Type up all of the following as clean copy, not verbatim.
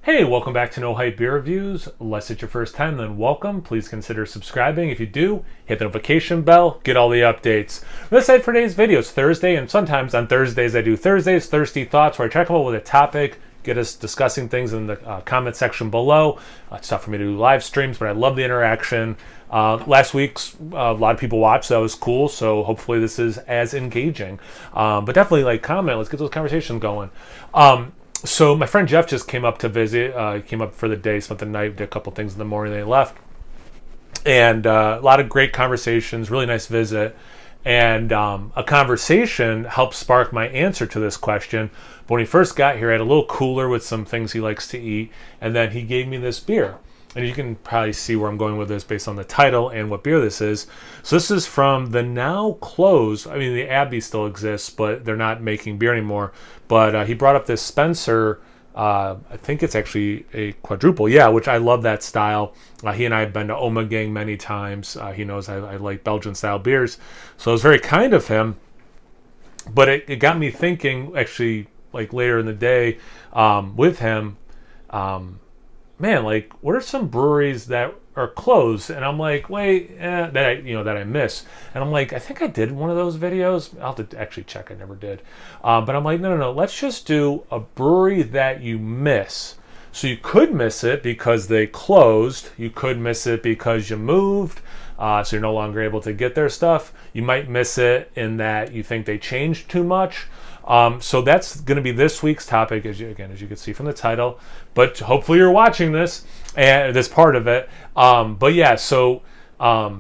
Hey, welcome back to No Hype Beer Reviews. Unless it's your first time, then welcome. Please consider subscribing. If you do, hit the notification bell, get all the updates. That's it for today's video. It's Thursday, and sometimes on Thursdays I do Thursdays Thirsty Thoughts, where I try to come up with a topic, get us discussing things in the comment section below. It's tough for me to do live streams, but I love the interaction. Last week's a lot of people watched, so that was cool. So hopefully this is as engaging. But definitely comment. Let's get those conversations going. So my friend Jeff just came up to visit. He came up for the day, spent the night, did a couple things in the morning, then he left. And a lot of great conversations, really nice visit. And a conversation helped spark my answer to this question. But when he first got here, I had a little cooler with some things he likes to eat. And then he gave me this beer. And you can probably see where I'm going with this based on the title and what beer this is. So this is from the now closed, I mean, the Abbey still exists, but they're not making beer anymore. But he brought up this Spencer, I think it's actually a quadruple, yeah, which I love that style. He and I have been to Omegang many times. He knows I like Belgian-style beers. So it was very kind of him. But it got me thinking, actually, like later in the day with him, man, like, what are some breweries that are closed? And I'm like, wait, that I miss. And I'm like, I think I did one of those videos. I'll have to actually check. I never did. But I'm like, no. Let's just do a brewery that you miss. So you could miss it because they closed. You could miss it because you moved. So you're no longer able to get their stuff. You might miss it in that you think they changed too much. So that's going to be this week's topic, as you can see from the title. But hopefully you're watching this and this part of it. But yeah, so a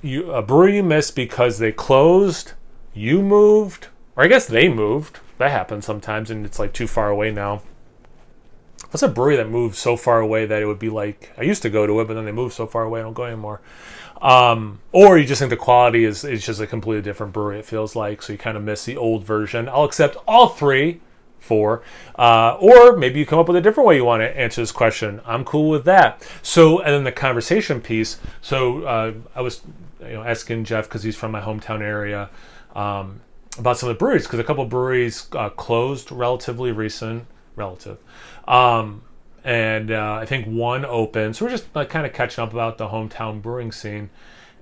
brewery you missed because they closed, you moved, or I guess they moved. That happens sometimes, and it's like too far away now. What's a brewery that moved so far away that it would be like, I used to go to it, but then they moved so far away I don't go anymore. Or you just think the quality is just a completely different brewery, it feels like, so you kind of miss the old version. I'll accept all four. Or maybe you come up with a different way you want to answer this question. I'm cool with that. So, and then the conversation piece. So I was asking Jeff, because he's from my hometown area, about some of the breweries, because a couple of breweries closed relatively recent. And I think one opened. So we're just like kind of catching up about the hometown brewing scene.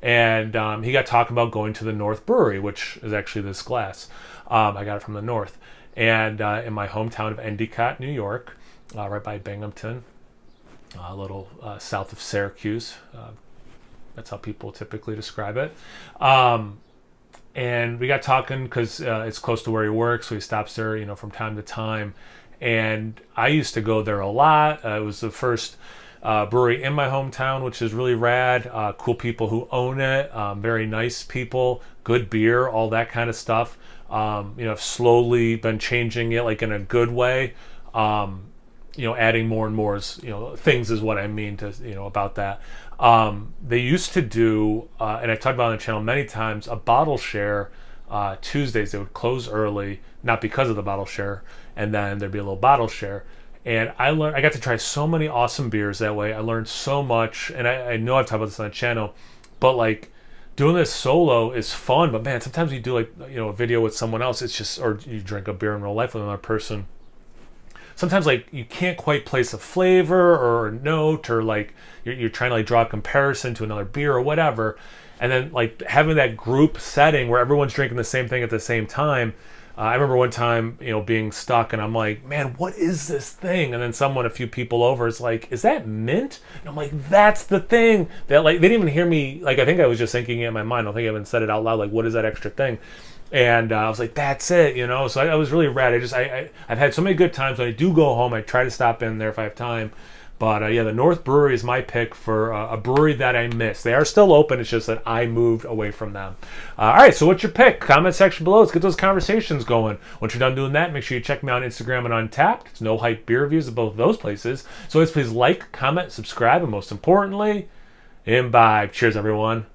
And he got talking about going to the North Brewery, which is actually this glass. I got it from the North. And in my hometown of Endicott, New York, right by Binghamton, a little south of Syracuse. That's how people typically describe it. And we got talking because it's close to where he works, so he stops there, from time to time. And I used to go there a lot. It was the first brewery in my hometown, which is really rad. Cool people who own it, very nice people, good beer, all that kind of stuff. I've slowly been changing it, like in a good way. Adding more and more, things is what I mean to, about that. They used to do, and I talked about it on the channel many times, a bottle share. Tuesdays they would close early, not because of the bottle share, and then there'd be a little bottle share. And I got to try so many awesome beers that way. I learned so much, and I know I've talked about this on the channel, but like doing this solo is fun. But man, sometimes you do a video with someone else. It's just, or you drink a beer in real life with another person. Sometimes like you can't quite place a flavor or a note, or like you're trying to like draw a comparison to another beer or whatever. And then like having that group setting where everyone's drinking the same thing at the same time. I remember one time, being stuck, and I'm like, man, what is this thing? And then a few people over, is like, is that mint? And I'm like, that's the thing. That like, they didn't even hear me. Like, I think I was just thinking it in my mind. I don't think I even said it out loud. Like, what is that extra thing? And I was like, that's it, So I was really rad. I've had so many good times. When I do go home, I try to stop in there if I have time. But the North Brewery is my pick for a brewery that I miss. They are still open. It's just that I moved away from them. All right, so what's your pick? Comment section below. Let's get those conversations going. Once you're done doing that, make sure you check me out on Instagram and Untapped. It's No Hype Beer Reviews at both of those places. So please like, comment, subscribe, and most importantly, imbibe. Cheers, everyone.